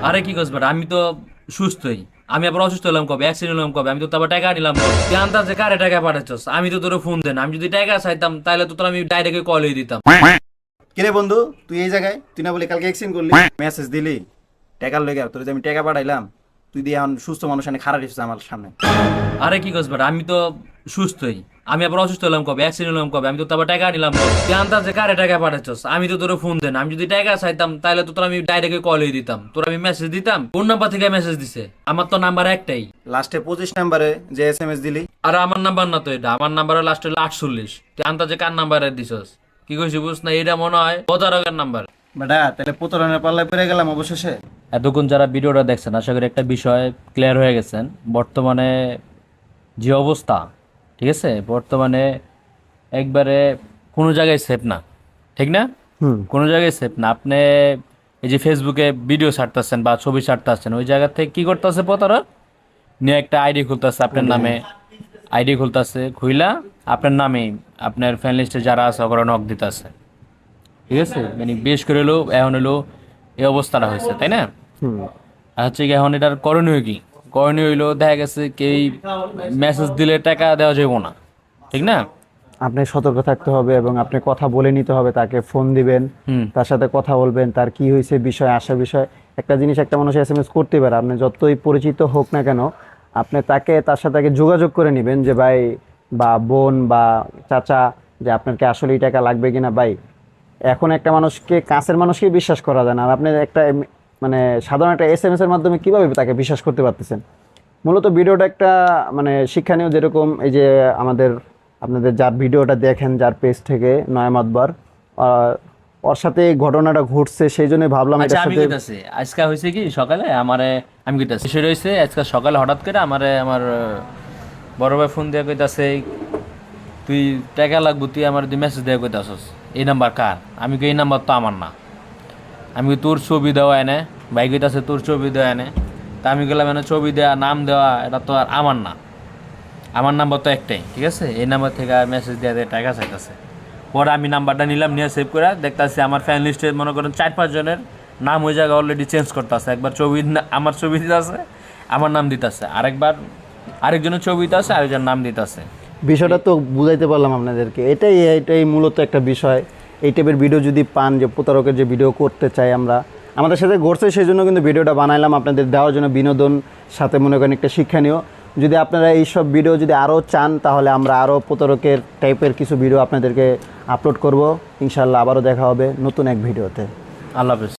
আরে কি করছ বেটা, আমি তো সুস্থই। আমি আবার অসুস্থ হলাম কবে, অ্যাক্সিডেন্ট হলাম কবে? আমি তো আবার টাকা নিলাম কবে? তুই আন্দাজে কারে টাকা পাঠাচ্ছস? আমি তো তোর ফোন দেন, আমি যদি টাকা চাইতাম তাহলে তো তোর আমি ডাইরেক্ট কলই দিতাম। কিরে বন্ধু, তুই এই জায়গায়? তুই না বলি কালকে এক্সচেঞ্জ করলি, মেসেজ দিলি টাকার লেগে? তোর যে আমি টাকা পাঠাইলাম, তুই দিয়ে এখন সুস্থ মানুষ এনে খারাপ দিচ্ছিস আমার সামনে। আরে কি করছ বেটা, আমি তো সুস্থই। আমি আবার অসুস্থ হলাম কবে, অ্যাক্সিডেন্ট হলাম কবে? আমি তো আবার টাকা নিলাম কবে? তুই আন্দাজে কারে টাকা পাঠাচ্ছস? আমি তো তোর ফোন দেন, আমি যদি টাকা চাইতাম তাহলে তো তোর আমি ডাইরেক্ট কলই দিতাম। তোর আমি মেসেজ দিতাম, কোন নাম্বার থেকে মেসেজ দিছে? আমার তো নাম্বার একটাই। লাস্টে 25 নাম্বারে যে SMS দিলি। আর আমার নাম্বার না তো এটা, আমার নাম্বার লাস্ট হলো 48। তুই আন্দাজে কার নাম্বারে দিছস? কি কইছি বুঝ না, এটা মনে হয় প্রতারকের নাম্বার। বেটা তাহলে প্রতারণার পাল্লায় পড়ে গেলাম অবশেষে। এতক্ষণ যারা ভিডিওটা দেখছেন আশা করি একটা বিষয় ক্লিয়ার হয়ে গেছেন। বর্তমানে যে অবস্থা, ঠিক আছে, বর্তমানে একবারে কোনো জায়গায় সেফ না, ঠিক না? কোনো জায়গায় সেফ না। আপনি এই যে ফেসবুকে ভিডিও ছাড়তেছেন বা ছবি ছাড়তেছেন, ওই জায়গা থেকে কি করতেছে প্রতারক? নিয়ে একটা আইডি খুলতেছে আপনার নামে, আইডি খুলতেছে, খুইলা আপনার নামে আপনার ফ্যান লিস্টে যারা আছে ওরা নক দিতেছে, ঠিক আছে? মানে বেশ করে হলো এখন হলো এই অবস্থাটা হয়েছে, তাই না? আর হচ্ছে কি এখন এটার করণীয় কি? করণীয় হইলো দেখা গেছে কি মেসেজ দিলে টাকা দেওয়া যাবে না, ঠিক না? আপনি সতর্ক থাকতে হবে এবং আপনি কথা বলে নিতে হবে, তাকে ফোন দিবেন, হুম। তার সাথে কথা বলবেন, তার কি হয়েছে বিষয় আসা বিষয়। একটা জিনিস একটা মানুষ SMS করতে পারে, আপনি যতই পরিচিত হোক না কেন, আপনি তার সাথে আগে যোগাযোগ করে নেবেন যে ভাই বা বোন বা চাচা, যে আপনার কি আসলে এই টাকা লাগবে কিনা ভাই। এখন একটা মানুষকে, কাছের মানুষকে বিশ্বাস করা যায় না, আর আপনি একটা মানে সাধারণ একটা SMS এর মাধ্যমে কিভাবে তাকে বিশ্বাস করতে পারতেছেন। মূলত ভিডিওটা একটা মানে শিক্ষণীয়, যেরকম এই যে আমাদের আপনাদের যার ভিডিওটা দেখেন, যার পেজ থেকে নয়ামাতবার, ওর সাথে এই ঘটনাটা ঘটছে, সেই জন্য ভাবলাম আচ্ছা এটার আমি সাথে। কইতাছি, আজকে হয়েছে কি সকালে আমারে, আমি কইতাছি সেটা হয়েছে আজকে সকালে হঠাৎ করে আমারে আমার বড় ভাই ফোন দিয়ে কইতাছে তুই টাকা লাগবো, তুই আমার তুই মেসেজ দিয়ে কইতাছস এই নাম্বার কার? আমি কই এই নাম্বার তো আমার না। আমি কই তোর ছবি দেওয়া এনে, ভাই কইতাছে তোর ছবি দেওয়া এনে। তা আমি গেলাম এনে ছবি দেওয়া নাম দেওয়া, এটা তো আর আমার না, আমার নাম্বার তো একটাই, ঠিক আছে? এই নাম্বার থেকে মেসেজ দিয়ে দিয়ে টাকা চাইতেছে। পরে আমি নাম্বারটা নিলাম, নিয়ে সেভ করে দেখতেছি আমার ফ্যান লিস্টে মনে করেন 4-5 জনের নাম ওই জায়গায় অলরেডি চেঞ্জ করতেছে। একবার ছবি আমার ছবি দিতেছে, আমার নাম দিতেছে, আরেকবার আরেকজনের ছবি দিতেছে, আরেকজনের নাম দিতেছে। বিষয়টা তো বুঝাইতে পারলাম আপনাদেরকে, এটাই মূলত একটা বিষয়। এই টাইপের ভিডিও যদি পান, যে প্রতারকের যে ভিডিও করতে চাই আমরা, আমাদের সাথে ঘটছে, সেই জন্য কিন্তু ভিডিওটা বানাইলাম আপনাদের দেওয়ার জন্য, বিনোদন সাথে মনে করেন একটা শিক্ষণীয়। যদি আপনারা এইসব ভিডিও যদি আরও চান, তাহলে আমরা আরও প্রতারকের টাইপের কিছু ভিডিও আপনাদেরকে আপলোড করব। ইনশাল্লাহ আবারও দেখা হবে নতুন এক ভিডিওতে। আল্লাহ হাফেজ।